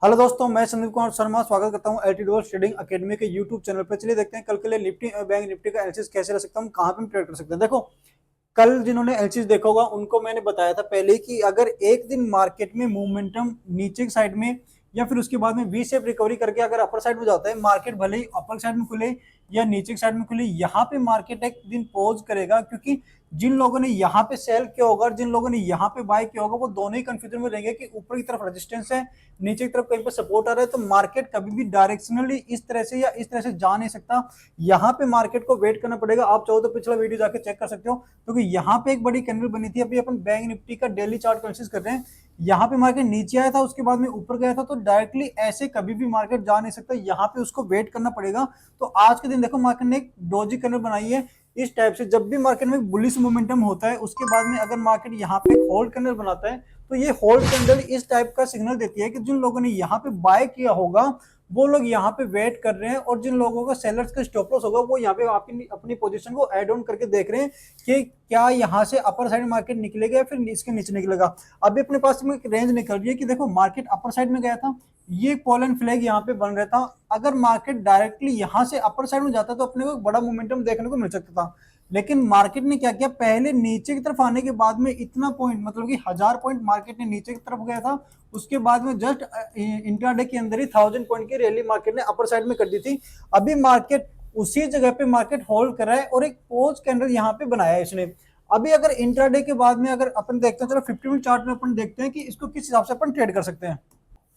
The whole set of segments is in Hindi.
हेलो दोस्तों, मैं संदीप कुमार शर्मा स्वागत करता हूं एल्टीडोर ट्रेडिंग एकेडमी के यूट्यूब चैनल पर। चलिए देखते हैं कल के लिए निफ्टी और बैंक निफ्टी का एनालिसिस कैसे रह सकता हूं, कहां पे हम ट्रेड कर सकते हैं। देखो, कल जिन्होंने एनालिसिस देखा होगा उनको मैंने बताया था पहले कि अगर एक दिन मार्केट में मोमेंटम नीचे की साइड में या फिर उसके बाद में वी शेप रिकवरी करके अगर अपर साइड में जाता है, मार्केट भले ही अपर साइड में खुले या नीचे की साइड में खुले, यहाँ पे मार्केट एक दिन पॉज करेगा, क्योंकि जिन लोगों ने यहाँ पे सेल किया होगा और जिन लोगों ने यहाँ पे बाय किया होगा वो दोनों ही कंफ्यूजन में रहेंगे कि ऊपर की तरफ रेजिस्टेंस है, नीचे की तरफ कहीं पर सपोर्ट आ रहा है। तो मार्केट कभी भी डायरेक्शनली इस तरह से या इस तरह से जा नहीं सकता। यहाँ पे मार्केट को वेट करना पड़ेगा। आप चाहो तो पिछला वीडियो जाके चेक कर सकते हो, क्योंकि यहाँ पे एक बड़ी कैंडल बनी थी। अभी अपन बैंक निफ्टी का डेली चार्ट एनालिसिस कर रहे हैं। यहाँ पे मार्केट नीचे आया था, उसके बाद में ऊपर गया था, तो डायरेक्टली ऐसे कभी भी मार्केट जा नहीं सकता। यहाँ पे उसको वेट करना पड़ेगा। तो आज के दिन देखो, मार्केट ने एक डोजी कैंडल बनाई है इस टाइप से। जब भी मार्केट में बुलिश मोमेंटम होता है, उसके बाद में अगर मार्केट यहाँ पे होल्ड कैंडल बनाता है, तो ये होल्ड कैंडल इस टाइप का सिग्नल देती है कि जिन लोगों ने यहाँ पे बाय किया होगा वो लोग यहाँ पे वेट कर रहे हैं, और जिन लोगों का सेलर्स का स्टॉप लॉस होगा वो यहाँ पे आपकी अपनी पोजीशन को ऐड ऑन करके देख रहे हैं कि क्या यहाँ से अपर साइड मार्केट निकलेगा या फिर इसके नीचे निकलेगा। अभी अपने पास में एक रेंज निकल रही है कि देखो, मार्केट अपर साइड में गया था, ये पोलन फ्लैग यहाँ पे बन रहा था। अगर मार्केट डायरेक्टली यहाँ से अपर साइड में जाता तो अपने को एक बड़ा मोमेंटम देखने को मिल सकता था। लेकिन मार्केट ने क्या किया, पहले नीचे की तरफ आने के बाद में इतना पॉइंट, मतलब कि 1000 पॉइंट मार्केट ने नीचे की तरफ गया था। उसके बाद में जस्ट इंट्राडे के अंदर ही 1000 पॉइंट की रैली मार्केट ने अपर साइड में कर दी थी। अभी मार्केट उसी जगह पे मार्केट होल्ड कर रहा है और एक पोज कैंडल यहाँ पे बनाया है इसने। अभी अगर इंट्राडे के बाद में अगर अपन देखते हैं, चलो 50 मिनट चार्ट में अपन देखते हैं कि इसको किस हिसाब से अपन ट्रेड कर सकते हैं।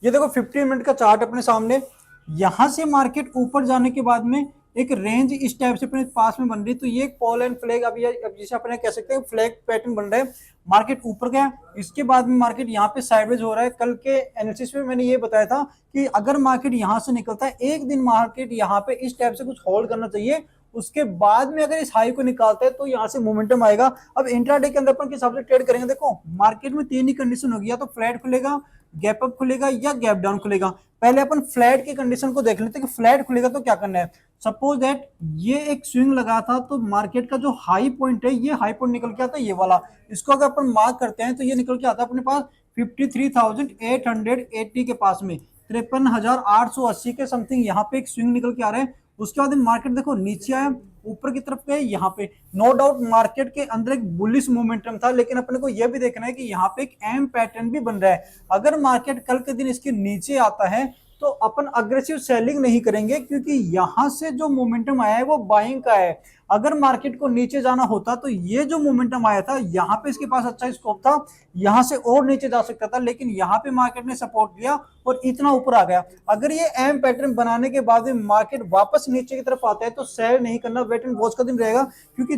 ये देखो 50 मिनट का चार्ट अपने सामने। यहां से मार्केट ऊपर जाने के बाद में एक रेंज इस टाइप से अपने पास में बन रही है। तो ये पॉल एंड फ्लैग, अब जिसे अपने कह सकते हैं फ्लैग पैटर्न बन रहा है। मार्केट ऊपर गया, इसके बाद में मार्केट यहाँ पे साइडवेज हो रहा है। कल के एनालिसिस में मैंने ये बताया था कि अगर मार्केट यहाँ से निकलता है, एक दिन मार्केट यहाँ पे इस टाइप से कुछ होल्ड करना चाहिए। उसके बाद में अगर इस हाई को निकालता है तो यहाँ से मोमेंटम आएगा। अब इंट्राडे के अंदर अपन किस हिसाब से ट्रेड करेंगे, देखो मार्केट में तीन ही कंडीशन होगी, या तो फ्लैट खुलेगा, गैप अप खुलेगा या गैप डाउन खुलेगा। पहले अपन फ्लैट की कंडीशन को देख लेते हैं कि फ्लैट खुलेगा तो क्या करना है। सपोज दैट ये एक स्विंग लगा था, तो मार्केट का जो हाई पॉइंट है, ये हाई पॉइंट निकल के आता है ये वाला। इसको अगर अपन मार्क करते हैं तो ये निकल के आता है अपने पास 53,880 के पास में, 53,880 के समथिंग यहाँ पे एक स्विंग निकल के आ रहा है। उसके बाद मार्केट देखो नीचे आया, ऊपर की तरफ गए यहाँ पे। नो डाउट मार्केट के अंदर एक बुलिश मोमेंटम था, लेकिन अपने को यह भी देखना है कि यहाँ पे एक एम पैटर्न भी बन रहा है। अगर मार्केट कल के दिन इसके नीचे आता है तो अपन अग्रेसिव सेलिंग नहीं करेंगे, क्योंकि यहां से जो मोमेंटम आया है वो बाइंग का है। अगर मार्केट को नीचे जाना होता तो ये जो मोमेंटम आया था, यहाँ पे इसके पास अच्छा स्कोप था, यहां से और नीचे जा सकता था, लेकिन यहाँ पे मार्केट ने सपोर्ट दिया और इतना ऊपर आ गया। अगर ये एम पैटर्न बनाने के बाद में मार्केट वापस नीचे की तरफ आता है तो सेल नहीं करना, वेट एंड वॉच का दिन रहेगा। क्योंकि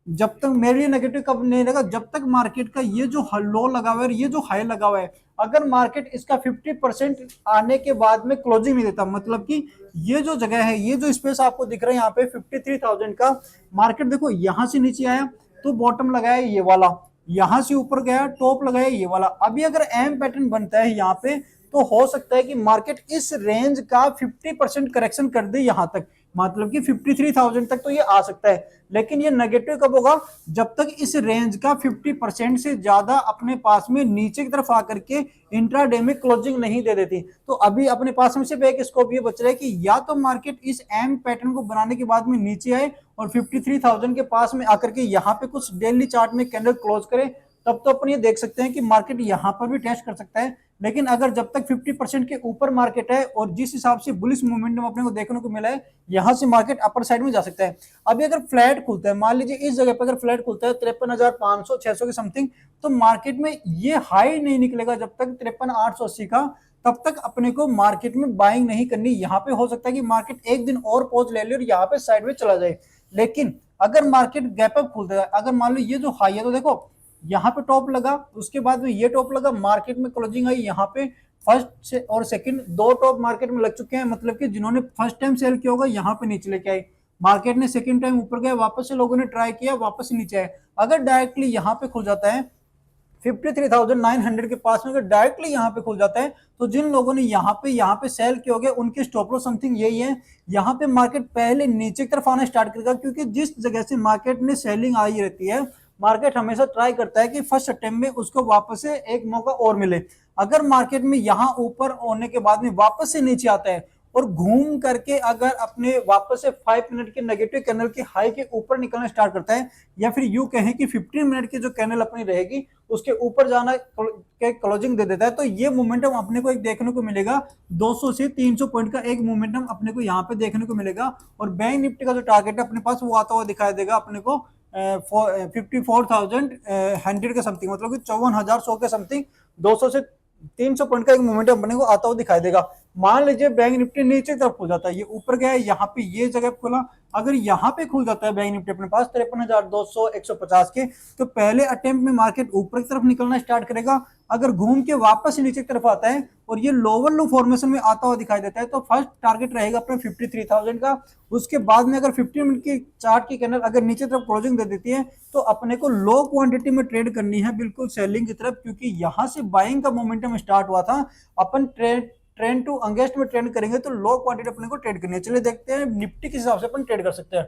जब तक मेरे लिए नेगेटिव कब नहीं रहेगा, जब तक मार्केट का ये जो लो लगा हुआ है, ये जो हाई लगा हुआ है, अगर मार्केट इसका 50% आने के बाद में क्लोजिंग नहीं देता, मतलब कि ये जो जगह है, ये जो स्पेस आपको दिख रहा है यहाँ पे 53,000 का, मार्केट देखो यहां से नीचे आया तो बॉटम लगाया ये वाला, यहां से ऊपर गया टॉप लगाया ये वाला। अभी अगर एम पैटर्न बनता है यहाँ पे, तो हो सकता है कि मार्केट इस रेंज का 50% करेक्शन कर दे यहाँ तक, मतलब कि 53,000 तक तो ये आ सकता है। लेकिन ये नेगेटिव कब होगा, जब तक इस रेंज का 50% से ज्यादा अपने पास में नीचे की तरफ आकर के इंट्राडे में क्लोजिंग नहीं दे देती। तो अभी अपने पास में सिर्फ एक स्कोप ये बच रहा है कि या तो मार्केट इस एम पैटर्न को बनाने के बाद में नीचे आए और 53,000 के पास में आकर के यहाँ पे कुछ डेली चार्ट में कैंडल क्लोज करे, तब तो अपन ये देख सकते हैं कि मार्केट यहाँ पर भी टेस्ट कर सकता है। लेकिन अगर जब तक 50% के ऊपर मार्केट है और जिस हिसाब से बुलिश मोमेंटम अपने को देखने को मिला है, यहां से मार्केट अपर साइड में जा सकता है। अभी अगर फ्लैट खुलता है, मान लीजिए इस जगह पर अगर फ्लैट खुलता है 53,500 600 के समथिंग, तो मार्केट में ये हाई नहीं निकलेगा जब तक 53,880 का, तब तक अपने को मार्केट में बाइंग नहीं करनी। यहाँ पे हो सकता है कि मार्केट एक दिन और पॉज ले ले और यहाँ पे साइड में चला जाए। लेकिन अगर मार्केट गैप अप खुलता है, अगर मान लो ये जो हाई है, तो देखो यहाँ पे टॉप लगा, उसके बाद में ये टॉप लगा, मार्केट में क्लोजिंग आई यहाँ पे। फर्स्ट से और सेकंड दो टॉप मार्केट में लग चुके हैं, मतलब कि जिन्होंने फर्स्ट टाइम सेल किया होगा यहाँ पे नीचे लेके आए, मार्केट ने सेकंड टाइम ऊपर गया, वापस से लोगों ने ट्राई किया, वापस नीचे आए। अगर डायरेक्टली यहाँ पे खुल जाता है 53,900 के पास में, अगर डायरेक्टली यहाँ पे खुल जाता है, तो जिन लोगों ने यहाँ पे सेल किए होंगे उनके स्टॉप लॉस समथिंग यही है। यहाँ पे मार्केट पहले नीचे की तरफ आना स्टार्ट करेगा, क्योंकि जिस जगह से मार्केट में सेलिंग आई रहती है, मार्केट हमेशा ट्राई करता है कि फर्स्ट अटेम्प्ट में उसको वापस से एक मौका और मिले। अगर मार्केट में यहाँ ऊपर होने के बाद में वापस से नीचे आता है और घूम करके अगर अपने वापस से 5 मिनट के नेगेटिव कैंडल की हाई के ऊपर निकलना स्टार्ट करता है, या फिर यू कहें कि 15 मिनट की जो कैंडल अपनी रहेगी उसके ऊपर जाना के क्लोजिंग दे देता है, तो ये मोमेंटम अपने को एक देखने को मिलेगा 200 से 300 पॉइंट का एक मोमेंटम अपने को यहाँ पे देखने को मिलेगा। और बैंक निफ्टी का जो टारगेट है अपने पास वो आता हुआ दिखाई देगा अपने को 54,100 के समथिंग, मतलब कि 54,100 के समथिंग 200 से 300 पॉइंट का एक मोमेंटम अपने को आता हुआ दिखाई देगा। मान लीजिए बैंक निफ्टी नीचे की तरफ खुल जाता है, ये ऊपर गया है, यहाँ पे ये जगह खुला, अगर यहाँ पे खुल जाता है बैंक निफ्टी अपने पास 53,200 150 के, तो पहले अटेम्प्ट में मार्केट ऊपर की तरफ निकलना स्टार्ट करेगा। अगर घूम के वापस नीचे की तरफ आता है और ये लोअर लो फॉर्मेशन में आता हुआ दिखाई देता है, तो फर्स्ट टारगेट रहेगा अपने 53,000 का। उसके बाद में अगर 15 मिनट की चार्ट की कैंडल अगर नीचे तरफ क्लोजिंग दे देती है तो अपने को लो क्वांटिटी में ट्रेड करनी है, बिल्कुल सेलिंग की तरफ, क्योंकि यहां से बाइंग का मोमेंटम स्टार्ट हुआ था। अपन ट्रेंड टू अगेंस्ट में ट्रेंड करेंगे तो लो क्वांटिटी अपने को ट्रेड करनी है। चलिए देखते हैं निफ्टी किस हिसाब से अपन ट्रेड कर सकते हैं।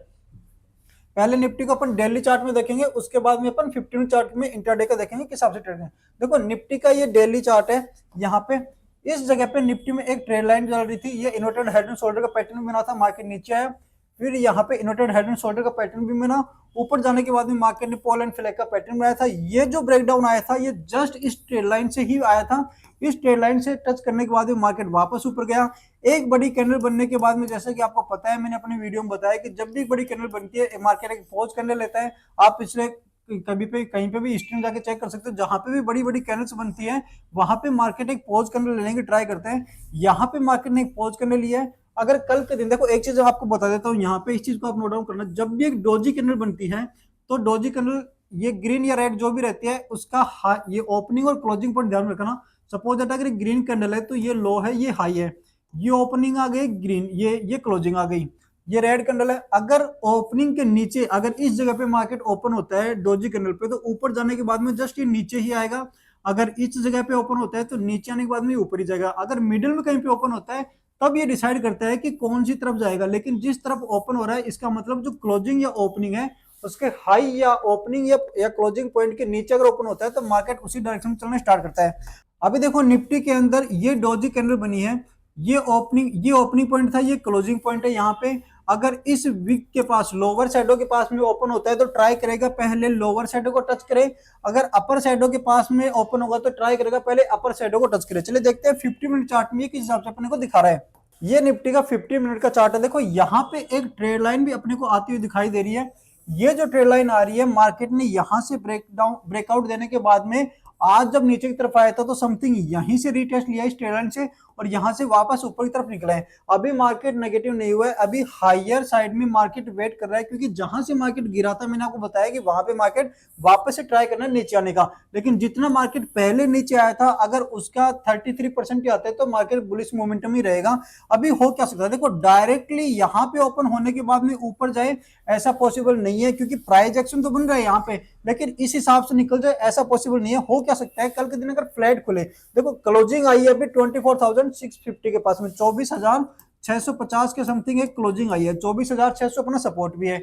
पहले निफ्टी को अपन डेली चार्ट में देखेंगे, उसके बाद में अपन 15 चार्ट में इंट्राडे का देखेंगे किस हिसाब से ट्रेड करें। देखो निफ्टी का ये डेली चार्ट है, यहाँ पे इस जगह पे निफ्टी में एक ट्रेड लाइन चल रही थी, ये इन्वर्टेड हेड एंड शोल्डर का पैटर्न बना था, मार्केट नीचे आया, फिर यहाँ पे इन्वर्टेड हेड एंड शोल्डर का पैटर्न भी बना, ऊपर जाने के बाद में मार्केट ने पॉल एंड फ्लैग का पैटर्न बनाया था। ये जो ब्रेकडाउन आया था ये जस्ट इस ट्रेड लाइन से ही आया था, इस ट्रेड लाइन से टच करने के बाद में मार्केट वापस ऊपर गया। एक बड़ी कैंडल बनने के बाद में, जैसे कि आपको पता है, मैंने अपने वीडियो में बताया कि जब भी एक बड़ी कैंडल बनती है मार्केट एक पॉज कैंडल लेता है। आप पिछले कभी पे कहीं पे भी हिस्ट्री में जाके चेक कर सकते हो, जहां पे भी बड़ी बड़ी कैंडल्स बनती है वहां पे मार्केट एक पॉज कैंडल लेने की ट्राई करते हैं। यहाँ पे मार्केट ने एक पॉज कैंडल लिया है। अगर कल के दिन देखो एक चीज आपको बता देता हूँ, यहाँ पे इस चीज को आप नोट डाउन करना, जब भी एक डोजी कैंडल बनती है तो डोजी कैंडल ये ग्रीन या रेड जो भी रहती है उसका ये ओपनिंग और क्लोजिंग पॉइंट ध्यान रखना। सपोज दैट अगर ग्रीन कैंडल है तो ये लो है, ये हाई है, ये ओपनिंग आ गई ग्रीन, ये क्लोजिंग आ गई, ये रेड कैंडल है। अगर ओपनिंग के नीचे अगर इस जगह पे मार्केट ओपन होता है डोजी कैंडल पे, तो ऊपर जाने के बाद में जस्ट ये नीचे ही आएगा। अगर इस जगह पे ओपन होता है तो नीचे आने के बाद में ऊपर ही जाएगा। अगर मिडिल में कहीं पे ओपन होता है तब ये डिसाइड करता है कि कौन सी तरफ जाएगा, लेकिन जिस तरफ ओपन हो रहा है इसका मतलब जो क्लोजिंग या ओपनिंग है उसके हाई या ओपनिंग या क्लोजिंग पॉइंट के नीचे अगर ओपन होता है तो मार्केट उसी डायरेक्शन में चलना स्टार्ट करता है। अभी देखो निफ्टी के अंदर ये डोजी कैंडल बनी है, ये ओपनिंग पॉइंट था, ये क्लोजिंग पॉइंट है। यहाँ पे अगर इस विक के पास लोअर शैडो के पास में ओपन होता है तो ट्राई करेगा पहले लोअर शैडो को टच करे, अगर अपर शैडो के पास में ओपन होगा तो ट्राई करेगा पहले अपर शैडो को टच करे। चलिए देखते हैं 50 मिनट चार्ट में किस हिसाब से अपने को दिखा रहा है। ये निफ्टी का 50 मिनट का चार्ट है। देखो यहाँ पे एक ट्रेड लाइन भी अपने को आती हुई दिखाई दे रही है। ये जो ट्रेड लाइन आ रही है मार्केट ने यहां से ब्रेकआउट देने के बाद में आज जब नीचे की तरफ आया था तो समथिंग यहीं से रीटेस्ट लिया इस ट्रेड लाइन से और यहां से वापस ऊपर की तरफ निकला है। अभी मार्केट नेगेटिव नहीं हुआ है, अभी हायर साइड में मार्केट वेट कर रहा है, क्योंकि जहां से मार्केट गिरा था मैंने आपको बताया कि वहां पे मार्केट वापस से ट्राई करना है नीचे आने का। लेकिन जितना मार्केट पहले नीचे आया था अगर उसका 33% ही आता है तो मार्केट बुलिश मोमेंटम ही रहेगा। अभी हो क्या सकता है, देखो डायरेक्टली यहाँ पे ओपन होने के बाद में ऊपर जाए ऐसा पॉसिबल नहीं है, क्योंकि प्राइस एक्शन तो बन रहा है यहाँ पे, लेकिन इस हिसाब से निकल जाए ऐसा पॉसिबल नहीं है। हो क्या सकता है, कल के दिन अगर फ्लैट खुले, देखो क्लोजिंग आई है अभी 24,650 के पास में, 24,650 के समथिंग एक क्लोजिंग आई है, 24,600 अपना सपोर्ट भी है,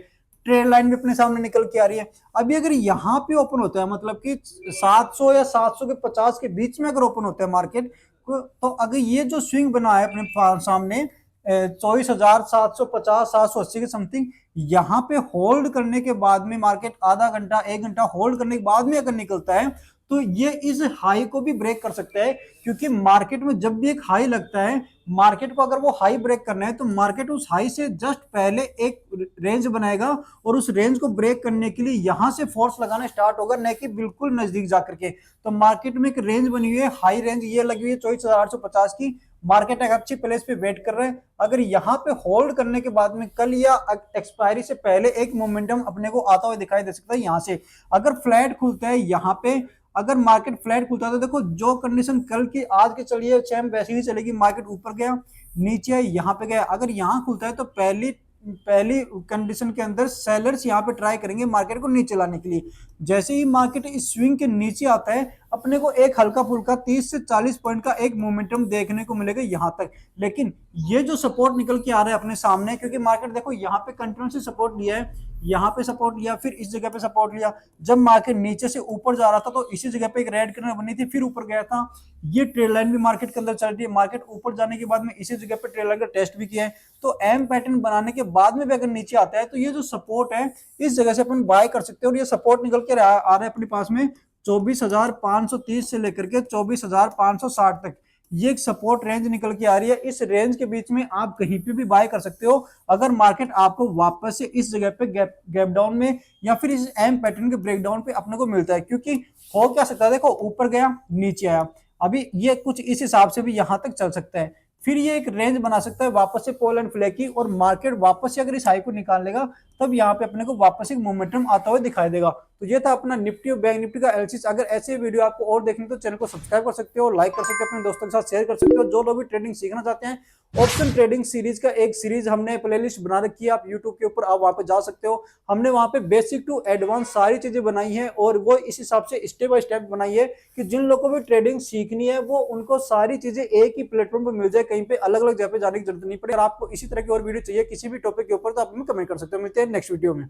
ट्रेड लाइन भी अपने सामने निकल के आ रही है। अभी अगर यहाँ पे ओपन होता है मतलब कि 700 या 750 के बीच में अगर ओपन होता है मार्केट, तो अगर ये जो स्विंग बना है अपने सामने 24,750 780 के समथिंग, यहाँ पे होल्ड करने के बाद में मार्केट आधा घंटा 1 घंटा होल्ड करने के बाद में अगर निकलता है तो ये इस हाई को भी ब्रेक कर सकता है। क्योंकि मार्केट में जब भी एक हाई लगता है, मार्केट को अगर वो हाई ब्रेक करना है तो मार्केट उस हाई से जस्ट पहले एक रेंज बनाएगा और उस रेंज को ब्रेक करने के लिए यहां से फोर्स लगाना स्टार्ट होगा, न कि बिल्कुल नजदीक जाकर के। तो मार्केट में एक रेंज बनी हुई है, हाई रेंज ये लगी हुई है 24,850 की, मार्केट एक अच्छी प्लेस पे वेट कर रहे हैं। अगर यहाँ पे होल्ड करने के बाद में कल या एक्सपायरी से पहले एक मोमेंटम अपने को आता हुआ दिखाई दे सकता है। यहाँ से अगर फ्लैट खुलता है, यहाँ पे अगर मार्केट फ्लैट खुलता है तो देखो जो कंडीशन कल की आज के चली है सेम वैसी ही चलेगी। मार्केट ऊपर गया नीचे यहाँ पे गया, अगर यहाँ खुलता है तो पहली कंडीशन के अंदर सेलर्स यहाँ पे ट्राई करेंगे मार्केट को नीचे लाने के लिए। जैसे ही मार्केट इस स्विंग के नीचे आता है, अपने को एक हल्का फुल्का 30 से 40 पॉइंट का एक मोमेंटम देखने को मिलेगा यहां तक। लेकिन ये जो सपोर्ट निकल के आ रहा है अपने सामने, क्योंकि मार्केट देखो यहाँ पे कंटिन्यूसली सपोर्ट लिया है, यहाँ पे सपोर्ट लिया, फिर इस जगह पे सपोर्ट लिया, जब मार्केट नीचे से ऊपर जा रहा था तो इसी जगह पे एक रेड कर्नल बनी थी, फिर ऊपर गया था। ये ट्रेड लाइन भी मार्केट के अंदर चल रही है, मार्केट ऊपर जाने के बाद में इसी जगह पे ट्रेड लाइन का टेस्ट भी किया है। तो एम पैटर्न बनाने के बाद में भी अगर नीचे आता है तो ये जो सपोर्ट है इस जगह से अपन बाय कर सकते हैं। और ये सपोर्ट निकल के आ रहा है अपने पास में 24,530 से लेकर के 24,560 तक, ये एक सपोर्ट रेंज निकल के आ रही है। इस रेंज के बीच में आप कहीं पे भी बाय कर सकते हो अगर मार्केट आपको वापस से इस जगह पे गैप डाउन में या फिर इस एम पैटर्न के ब्रेकडाउन पे अपने को मिलता है। क्योंकि हो क्या सकता है, देखो ऊपर गया नीचे आया, अभी ये कुछ इस हिसाब से भी यहां तक चल सकता है, फिर ये एक रेंज बना सकता है वापस से पॉल एंड फ्लैग की, और मार्केट वापस से अगर इस हाई को निकाल लेगा तब यहाँ पे अपने को वापस एक मोमेंटम आता हुआ दिखाई देगा। तो ये था अपना निफ्टी और बैंक निफ्टी का एनालिसिस। अगर ऐसे वीडियो आपको और देखने तो चैनल को सब्सक्राइब कर सकते हो, लाइक कर सकते हो, अपने दोस्तों के साथ शेयर कर सकते हो। जो लोग भी ट्रेडिंग सीखना चाहते हैं, ऑप्शन ट्रेडिंग सीरीज का एक सीरीज हमने प्लेलिस्ट बना रखी है, आप यूट्यूब के ऊपर आप वहां पे जा सकते हो। हमने वहां पे बेसिक टू एडवांस सारी चीजें बनाई है, और वो इस हिसाब से स्टेप बाय स्टेप बनाई है कि जिन लोगों को भी ट्रेडिंग सीखनी है वो उनको सारी चीजें एक ही प्लेटफॉर्म पर मिल जाए, कहीं पे अलग अलग जगह पे जाने की जरूरत नहीं पड़े। और आपको इसी तरह की और वीडियो चाहिए किसी भी टॉपिक के ऊपर तो आप हमें कमेंट कर सकते हो। मिलते हैं नेक्स्ट वीडियो में।